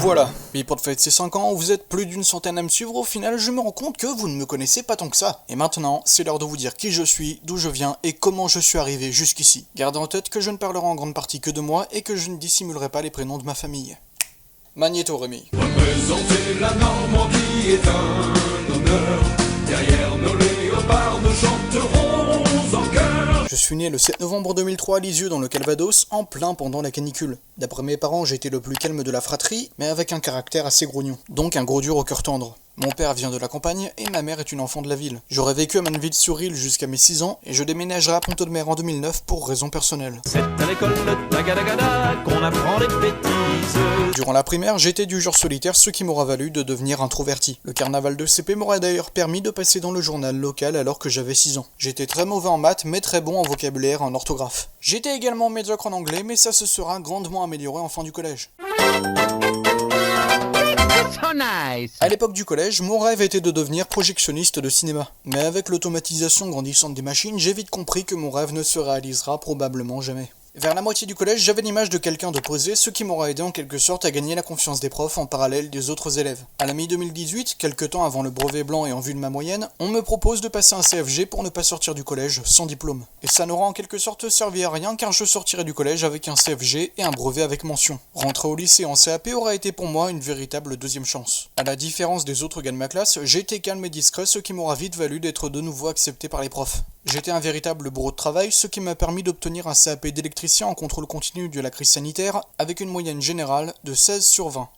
Voilà, Bipod fête ses 5 ans, vous êtes plus d'une centaine à me suivre, au final je me rends compte que vous ne me connaissez pas tant que ça. Et maintenant, c'est l'heure de vous dire qui je suis, d'où je viens et comment je suis arrivé jusqu'ici. Gardez en tête que je ne parlerai en grande partie que de moi et que je ne dissimulerai pas les prénoms de ma famille. Magnéto Rémi. Représenter la Normandie est un honneur, derrière nos léopards nous chanterons en chœur. Je suis né le 7 novembre 2003 à Lisieux dans le Calvados, en plein pendant la canicule. D'après mes parents, j'étais le plus calme de la fratrie, mais avec un caractère assez grognon. Donc un gros dur au cœur tendre. Mon père vient de la campagne et ma mère est une enfant de la ville. J'aurais vécu à Manneville-sur-Risle jusqu'à mes 6 ans et je déménagerai à Pont-Audemer en 2009 pour raisons personnelles. C'est à l'école de Tagadagada qu'on apprend les bêtises. Durant la primaire, j'étais du genre solitaire, ce qui m'aura valu de devenir introverti. Le carnaval de CP m'aurait d'ailleurs permis de passer dans le journal local alors que j'avais 6 ans. J'étais très mauvais en maths, mais très bon en vocabulaire et en orthographe. J'étais également médiocre en anglais, mais ça se sera grandement amélioré en fin du collège. So nice. À l'époque du collège, mon rêve était de devenir projectionniste de cinéma. Mais avec l'automatisation grandissante des machines, j'ai vite compris que mon rêve ne se réalisera probablement jamais. Vers la moitié du collège, j'avais l'image de quelqu'un de posé, ce qui m'aura aidé en quelque sorte à gagner la confiance des profs en parallèle des autres élèves. À la mi-2018, quelques temps avant le brevet blanc et en vue de ma moyenne, on me propose de passer un CFG pour ne pas sortir du collège sans diplôme. Et ça n'aura en quelque sorte servi à rien car je sortirai du collège avec un CFG et un brevet avec mention. Rentrer au lycée en CAP aura été pour moi une véritable deuxième chance. À la différence des autres gars de ma classe, j'étais calme et discret, ce qui m'aura vite valu d'être de nouveau accepté par les profs. J'étais un véritable bourreau de travail, ce qui m'a permis d'obtenir un CAP d'électricien en contrôle continu de la crise sanitaire, avec une moyenne générale de 16 sur 20.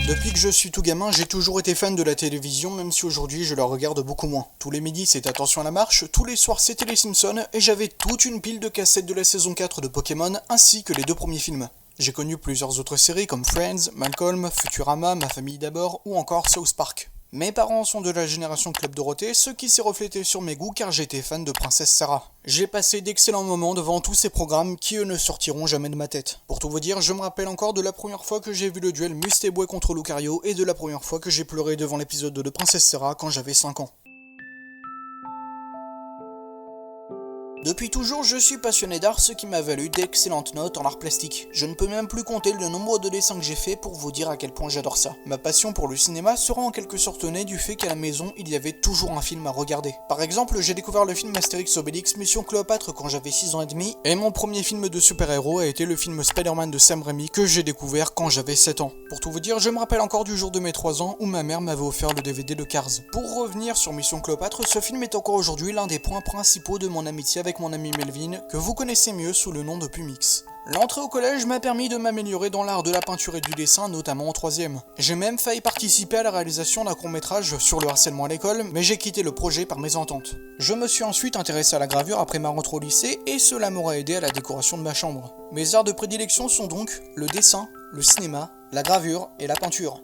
Depuis que je suis tout gamin, j'ai toujours été fan de la télévision, même si aujourd'hui je la regarde beaucoup moins. Tous les midis c'est Attention à la marche, tous les soirs c'était les Simpsons, et j'avais toute une pile de cassettes de la saison 4 de Pokémon, ainsi que les 2 premiers films. J'ai connu plusieurs autres séries comme Friends, Malcolm, Futurama, Ma famille d'abord, ou encore South Park. Mes parents sont de la génération Club Dorothée, ce qui s'est reflété sur mes goûts car j'étais fan de Princesse Sarah. J'ai passé d'excellents moments devant tous ces programmes qui eux ne sortiront jamais de ma tête. Pour tout vous dire, je me rappelle encore de la première fois que j'ai vu le duel Mustéboué contre Lucario et de la première fois que j'ai pleuré devant l'épisode de Princesse Sarah quand j'avais 5 ans. Depuis toujours, je suis passionné d'art, ce qui m'a valu d'excellentes notes en art plastique. Je ne peux même plus compter le nombre de dessins que j'ai fait pour vous dire à quel point j'adore ça. Ma passion pour le cinéma sera en quelque sorte née du fait qu'à la maison, il y avait toujours un film à regarder. Par exemple, j'ai découvert le film Astérix Obélix Mission Cléopâtre quand j'avais 6 ans et demi, et mon premier film de super-héros a été le film Spider-Man de Sam Raimi que j'ai découvert quand j'avais 7 ans. Pour tout vous dire, je me rappelle encore du jour de mes 3 ans où ma mère m'avait offert le DVD de Cars. Pour revenir sur Mission Cléopâtre, ce film est encore aujourd'hui l'un des points principaux de mon amitié avec mon ami Melvin, que vous connaissez mieux sous le nom de Pumix. L'entrée au collège m'a permis de m'améliorer dans l'art de la peinture et du dessin, notamment en 3ème. J'ai même failli participer à la réalisation d'un court-métrage sur le harcèlement à l'école, mais j'ai quitté le projet par mésentente. Je me suis ensuite intéressé à la gravure après ma rentrée au lycée, et cela m'aura aidé à la décoration de ma chambre. Mes arts de prédilection sont donc le dessin, le cinéma, la gravure et la peinture.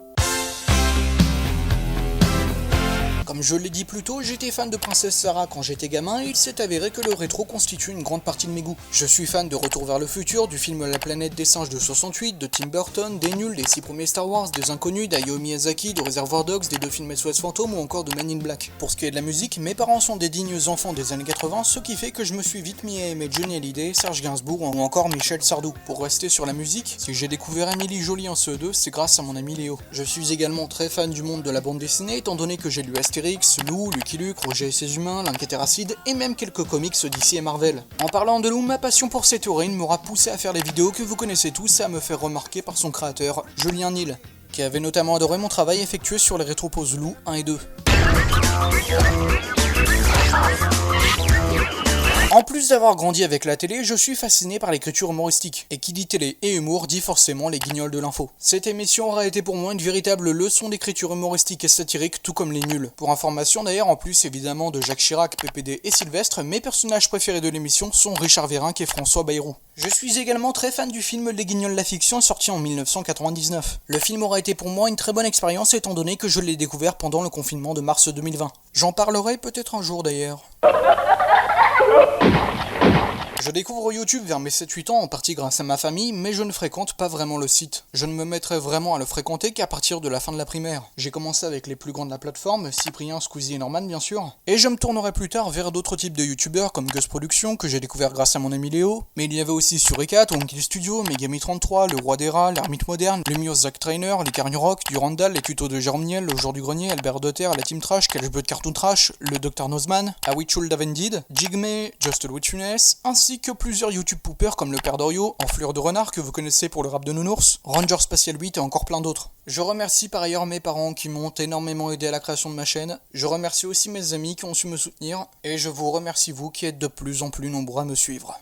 Comme je l'ai dit plus tôt, j'étais fan de Princesse Sarah quand j'étais gamin et il s'est avéré que le rétro constitue une grande partie de mes goûts. Je suis fan de Retour vers le futur, du film La planète des singes de 68, de Tim Burton, des Nuls, des 6 premiers Star Wars, des Inconnus, d'Hayao Miyazaki, de Reservoir Dogs, des 2 films SOS Fantôme ou encore de Men in Black. Pour ce qui est de la musique, mes parents sont des dignes enfants des années 80, ce qui fait que je me suis vite mis à aimer Johnny Hallyday, Serge Gainsbourg ou encore Michel Sardou. Pour rester sur la musique, si j'ai découvert Émilie Joly en CE2, c'est grâce à mon ami Léo. Je suis également très fan du monde de la bande dessinée étant donné que j'ai lu Astérix, Lou, Lucky Luke, Roger et ses humains, L'Inquéteracide et même quelques comics DC et Marvel. En parlant de Lou, ma passion pour cette héroïne m'aura poussé à faire les vidéos que vous connaissez tous et à me faire remarquer par son créateur, Julien Nil, qui avait notamment adoré mon travail effectué sur les rétroposes Lou 1 et 2. En plus plus d'avoir grandi avec la télé, je suis fasciné par l'écriture humoristique. Et qui dit télé et humour dit forcément les guignols de l'info. Cette émission aura été pour moi une véritable leçon d'écriture humoristique et satirique, tout comme les nuls. Pour information d'ailleurs, en plus évidemment de Jacques Chirac, PPD et Sylvestre, mes personnages préférés de l'émission sont Richard Vérinck et François Bayrou. Je suis également très fan du film Les Guignols la fiction, sorti en 1999. Le film aura été pour moi une très bonne expérience étant donné que je l'ai découvert pendant le confinement de mars 2020. J'en parlerai peut-être un jour d'ailleurs. Je découvre YouTube vers mes 7-8 ans, en partie grâce à ma famille, mais je ne fréquente pas vraiment le site. Je ne me mettrai vraiment à le fréquenter qu'à partir de la fin de la primaire. J'ai commencé avec les plus grands de la plateforme, Cyprien, Squeezie et Norman bien sûr, et je me tournerai plus tard vers d'autres types de youtubeurs comme Gus Productions, que j'ai découvert grâce à mon ami Léo, mais il y avait aussi Suricat, Wonkill Studio, Megami33, Le Roi des Rats, L'Ermite Moderne, Le Mios Zack Trainer, Les Carnus Rock, Durandal, les tutos de Jérôme Niel, Le Jour du Grenier, Albert Dotter, La Team Trash, Quel jeu de cartoon trash, Le Dr Nozman, A Witchul Davendid, Jigme, Just a Witch Funes, ainsi que plusieurs YouTube poopers comme le Père Dorio, Enflure de Renard que vous connaissez pour le rap de Nounours, Ranger Spatial 8 et encore plein d'autres. Je remercie par ailleurs mes parents qui m'ont énormément aidé à la création de ma chaîne, je remercie aussi mes amis qui ont su me soutenir, et je vous remercie vous qui êtes de plus en plus nombreux à me suivre.